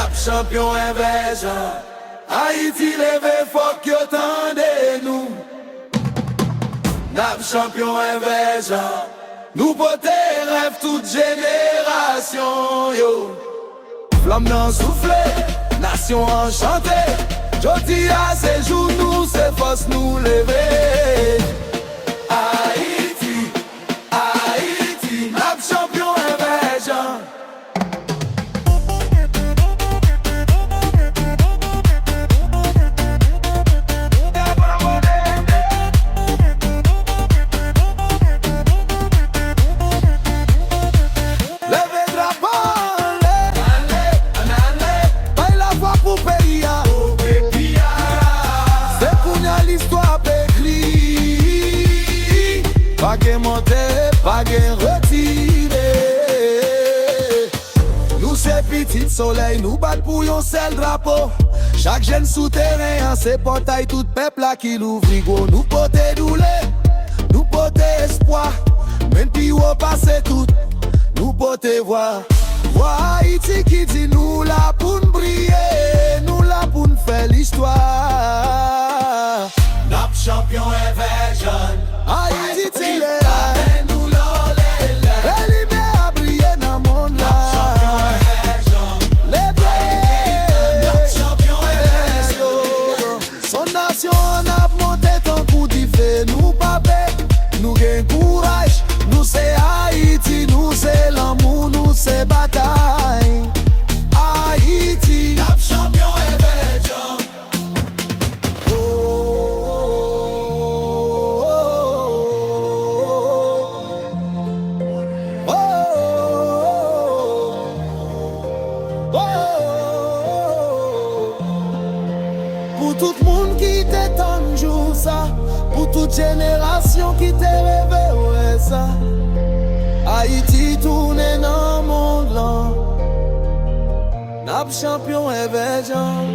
Nap champion invasion. Haïti leve fok yo tande nou. Nap champion invasion. Nous pote rêve toute génération yo. Flamme nan soufflé, nation enchantée. Jodi a c'est jour nous, c'est force nous lever. Haïti, Haïti, nap champion invasion. Pas qu'à monter, pas qu'à retirer. Nous c'est petit soleil, nous bat pour yon seul drapeau. Chaque jeune souterrain, c'est portail tout peuple là qui l'ouvre. Nous pote douleur, nous pote espoir. Même puis on passe tout, nous pote voir. Voir Haïti qui dit nous là pour nous briller, nous là pour nous faire l'histoire. Nap champion invasion. Haïti t'il est là. Nous papé, nous gain courage. Nous c'est Haïti, nous c'est l'amour, nous c'est bataille. Haïti, nap champion invasion. Oh, oh, oh, oh, oh. Pour tout le monde qui t'étonne jour ça. Pour toute génération qui te rêvé, ouais ça. Haïti tourne dans le monde là. Nap champion invasion.